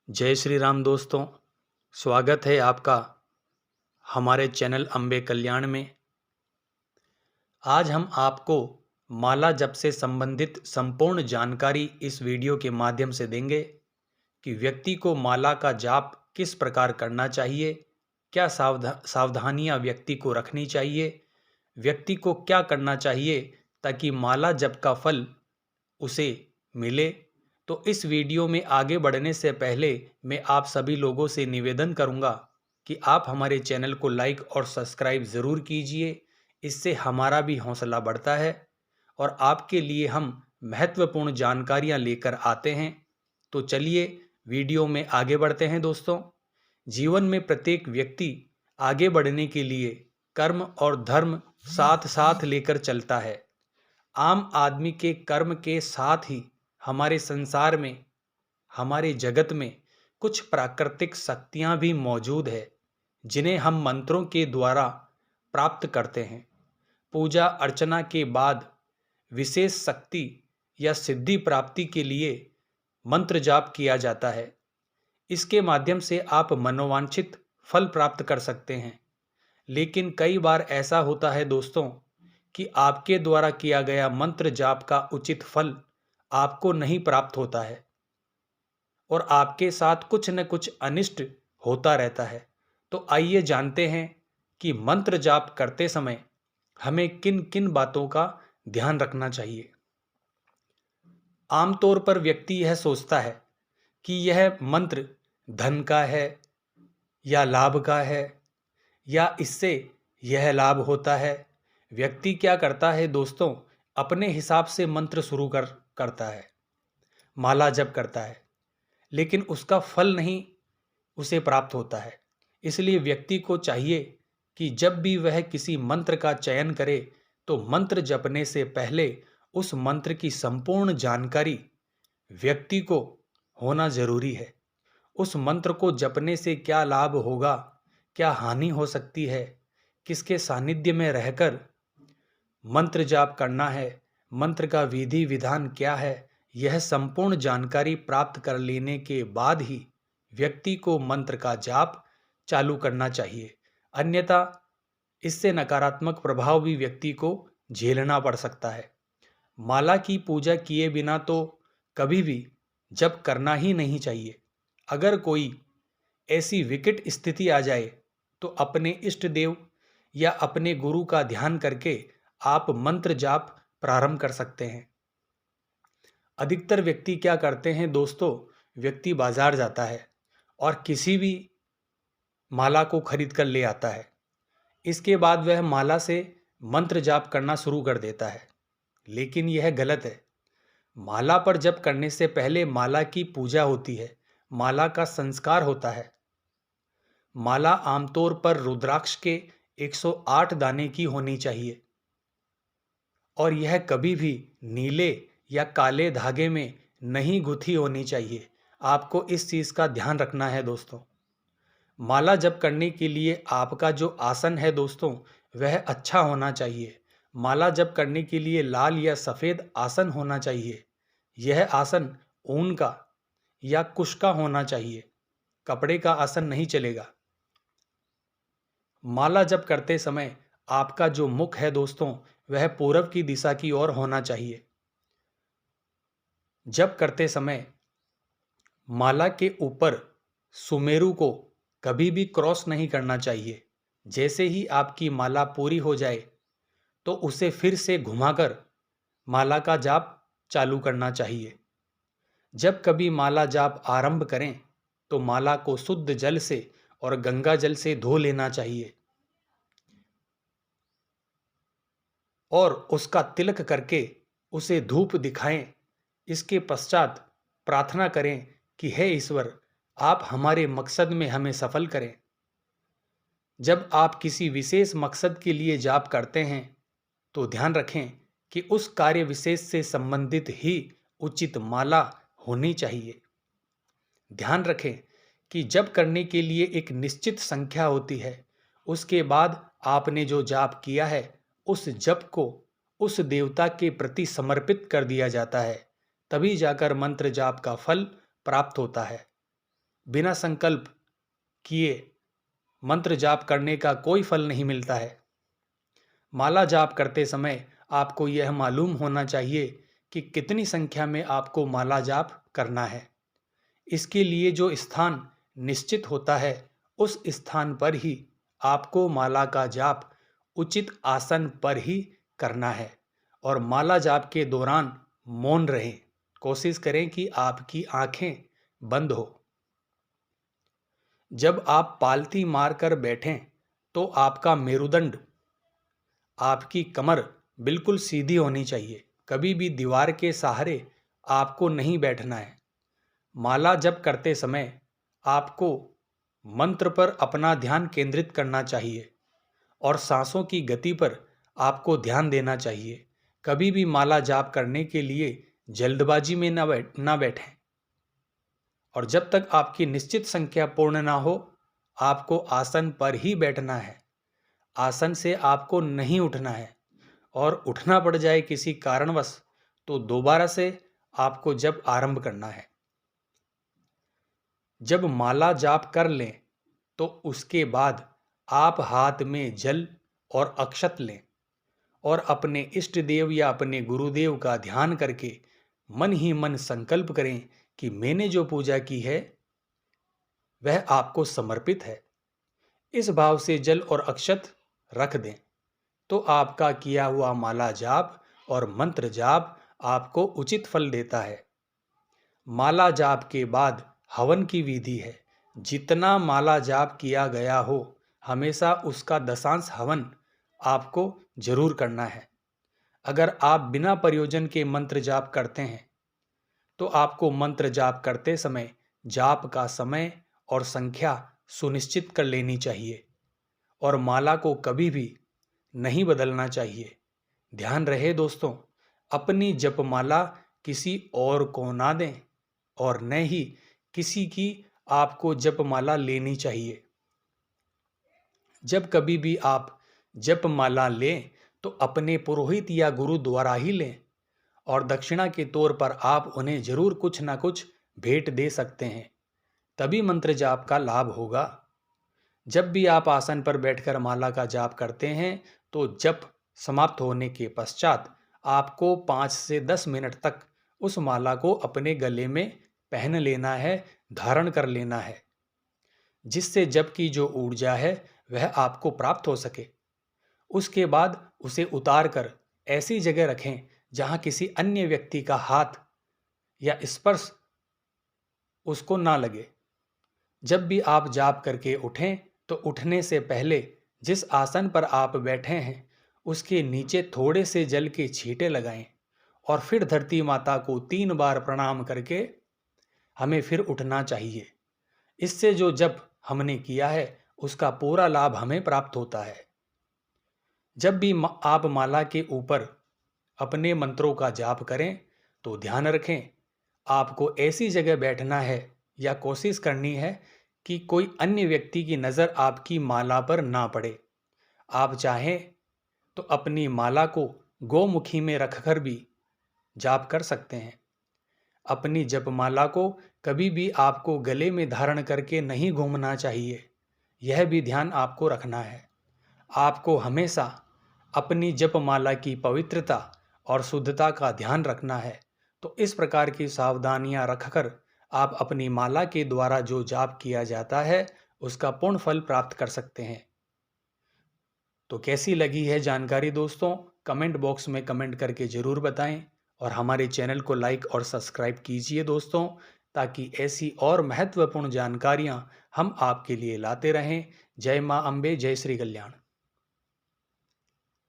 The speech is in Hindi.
जय श्री राम दोस्तों। स्वागत है आपका हमारे चैनल अम्बे कल्याण में। आज हम आपको माला जप से संबंधित संपूर्ण जानकारी इस वीडियो के माध्यम से देंगे कि व्यक्ति को माला का जाप किस प्रकार करना चाहिए, क्या सावधानियां व्यक्ति को रखनी चाहिए, व्यक्ति को क्या करना चाहिए ताकि माला जप का फल उसे मिले। तो इस वीडियो में आगे बढ़ने से पहले मैं आप सभी लोगों से निवेदन करूंगा कि आप हमारे चैनल को लाइक और सब्सक्राइब ज़रूर कीजिए। इससे हमारा भी हौसला बढ़ता है और आपके लिए हम महत्वपूर्ण जानकारियां लेकर आते हैं। तो चलिए वीडियो में आगे बढ़ते हैं दोस्तों। जीवन में प्रत्येक व्यक्ति आगे बढ़ने के लिए कर्म और धर्म साथ साथ लेकर चलता है। आम आदमी के कर्म के साथ ही हमारे संसार में, हमारे जगत में कुछ प्राकृतिक शक्तियां भी मौजूद है जिन्हें हम मंत्रों के द्वारा प्राप्त करते हैं। पूजा अर्चना के बाद विशेष शक्ति या सिद्धि प्राप्ति के लिए मंत्र जाप किया जाता है। इसके माध्यम से आप मनोवांछित फल प्राप्त कर सकते हैं। लेकिन कई बार ऐसा होता है दोस्तों कि आपके द्वारा किया गया मंत्र जाप का उचित फल आपको नहीं प्राप्त होता है और आपके साथ कुछ न कुछ अनिष्ट होता रहता है। तो आइए जानते हैं कि मंत्र जाप करते समय हमें किन किन बातों का ध्यान रखना चाहिए। आमतौर पर व्यक्ति यह सोचता है कि यह मंत्र धन का है या लाभ का है या इससे यह लाभ होता है। व्यक्ति क्या करता है दोस्तों, अपने हिसाब से मंत्र शुरू करता है, माला जप करता है, लेकिन उसका फल नहीं उसे प्राप्त होता है। इसलिए व्यक्ति को चाहिए कि जब भी वह किसी मंत्र का चयन करे तो मंत्र जपने से पहले उस मंत्र की संपूर्ण जानकारी व्यक्ति को होना जरूरी है। उस मंत्र को जपने से क्या लाभ होगा, क्या हानि हो सकती है, किसके सानिध्य में रहकर मंत्र जाप करना है, मंत्र का विधि विधान क्या है, यह संपूर्ण जानकारी प्राप्त कर लेने के बाद ही व्यक्ति को मंत्र का जाप चालू करना चाहिए। अन्यथा इससे नकारात्मक प्रभाव भी व्यक्ति को झेलना पड़ सकता है। माला की पूजा किए बिना तो कभी भी जप करना ही नहीं चाहिए। अगर कोई ऐसी विकट स्थिति आ जाए तो अपने इष्ट देव या अपने गुरु का ध्यान करके आप मंत्र जाप प्रारंभ कर सकते हैं। अधिकतर व्यक्ति क्या करते हैं दोस्तों, व्यक्ति बाजार जाता है और किसी भी माला को खरीद कर ले आता है। इसके बाद वह माला से मंत्र जाप करना शुरू कर देता है, लेकिन यह गलत है। माला पर जप करने से पहले माला की पूजा होती है, माला का संस्कार होता है। माला आमतौर पर रुद्राक्ष के 108 दाने की होनी चाहिए और यह कभी भी नीले या काले धागे में नहीं गुथी होनी चाहिए। आपको इस चीज़ का ध्यान रखना है दोस्तों। माला जप करने के लिए आपका जो आसन है दोस्तों, वह अच्छा होना चाहिए। माला जप करने के लिए लाल या सफ़ेद आसन होना चाहिए। यह आसन ऊन का या कुश का होना चाहिए, कपड़े का आसन नहीं चलेगा। माला जप करते समय आपका जो मुख है दोस्तों, वह पूरब की दिशा की ओर होना चाहिए। जप करते समय माला के ऊपर सुमेरु को कभी भी क्रॉस नहीं करना चाहिए। जैसे ही आपकी माला पूरी हो जाए तो उसे फिर से घुमाकर माला का जाप चालू करना चाहिए। जब कभी माला जाप आरंभ करें तो माला को शुद्ध जल से और गंगा जल से धो लेना चाहिए और उसका तिलक करके उसे धूप दिखाएं। इसके पश्चात प्रार्थना करें कि हे ईश्वर, आप हमारे मकसद में हमें सफल करें। जब आप किसी विशेष मकसद के लिए जाप करते हैं तो ध्यान रखें कि उस कार्य विशेष से संबंधित ही उचित माला होनी चाहिए। ध्यान रखें कि जप करने के लिए एक निश्चित संख्या होती है। उसके बाद आपने जो जाप किया है उस जप को उस देवता के प्रति समर्पित कर दिया जाता है, तभी जाकर मंत्र जाप का फल प्राप्त होता है। बिना संकल्प किए मंत्र जाप करने का कोई फल नहीं मिलता है। माला जाप करते समय आपको यह मालूम होना चाहिए कि कितनी संख्या में आपको माला जाप करना है। इसके लिए जो स्थान निश्चित होता है उस स्थान पर ही आपको माला का जाप उचित आसन पर ही करना है और माला जाप के दौरान मौन रहें। कोशिश करें कि आपकी आंखें बंद हो। जब आप पालथी मारकर बैठें तो आपका मेरुदंड, आपकी कमर बिल्कुल सीधी होनी चाहिए। कभी भी दीवार के सहारे आपको नहीं बैठना है। माला जप करते समय आपको मंत्र पर अपना ध्यान केंद्रित करना चाहिए और सांसों की गति पर आपको ध्यान देना चाहिए। कभी भी माला जाप करने के लिए जल्दबाजी में ना बैठें और जब तक आपकी निश्चित संख्या पूर्ण ना हो आपको आसन पर ही बैठना है। आसन से आपको नहीं उठना है और उठना पड़ जाए किसी कारणवश तो दोबारा से आपको जप आरंभ करना है। जब माला जाप कर लें तो उसके बाद आप हाथ में जल और अक्षत लें और अपने इष्ट देव या अपने गुरुदेव का ध्यान करके मन ही मन संकल्प करें कि मैंने जो पूजा की है वह आपको समर्पित है। इस भाव से जल और अक्षत रख दें तो आपका किया हुआ माला जाप और मंत्र जाप आपको उचित फल देता है। माला जाप के बाद हवन की विधि है। जितना माला जाप किया गया हो हमेशा उसका दशांश हवन आपको जरूर करना है। अगर आप बिना प्रयोजन के मंत्र जाप करते हैं तो आपको मंत्र जाप करते समय जाप का समय और संख्या सुनिश्चित कर लेनी चाहिए और माला को कभी भी नहीं बदलना चाहिए। ध्यान रहे दोस्तों, अपनी जपमाला किसी और को ना दें और न ही किसी की आपको जपमाला लेनी चाहिए। जब कभी भी आप जपमाला लें तो अपने पुरोहित या गुरु द्वारा ही लें और दक्षिणा के तौर पर आप उन्हें जरूर कुछ ना कुछ भेंट दे सकते हैं, तभी मंत्र जाप का लाभ होगा। जब भी आप आसन पर बैठकर माला का जाप करते हैं तो जप समाप्त होने के पश्चात आपको 5 से 10 मिनट तक उस माला को अपने गले में पहन लेना है, धारण कर लेना है, जिससे जप की जो ऊर्जा है वह आपको प्राप्त हो सके। उसके बाद उसे उतार कर ऐसी जगह रखें जहां किसी अन्य व्यक्ति का हाथ या स्पर्श उसको ना लगे। जब भी आप जाप करके उठें तो उठने से पहले जिस आसन पर आप बैठे हैं उसके नीचे थोड़े से जल के छींटे लगाएं और फिर धरती माता को 3 बार प्रणाम करके हमें फिर उठना चाहिए। इससे जो जप हमने किया है उसका पूरा लाभ हमें प्राप्त होता है। जब भी आप माला के ऊपर अपने मंत्रों का जाप करें तो ध्यान रखें आपको ऐसी जगह बैठना है या कोशिश करनी है कि कोई अन्य व्यक्ति की नज़र आपकी माला पर ना पड़े। आप चाहें तो अपनी माला को गोमुखी में रखकर भी जाप कर सकते हैं। अपनी जपमाला को कभी भी आपको गले में धारण करके नहीं घूमना चाहिए, यह भी ध्यान आपको रखना है। आपको हमेशा अपनी जपमाला की पवित्रता और शुद्धता का ध्यान रखना है। तो इस प्रकार की सावधानियां रखकर आप अपनी माला के द्वारा जो जाप किया जाता है उसका पूर्ण फल प्राप्त कर सकते हैं। तो कैसी लगी है जानकारी दोस्तों, कमेंट बॉक्स में कमेंट करके ज़रूर बताएं और हमारे चैनल को लाइक और सब्सक्राइब कीजिए दोस्तों, ताकि ऐसी और महत्वपूर्ण जानकारियां हम आपके लिए लाते रहें। जय मां अम्बे, जय श्री कल्याण।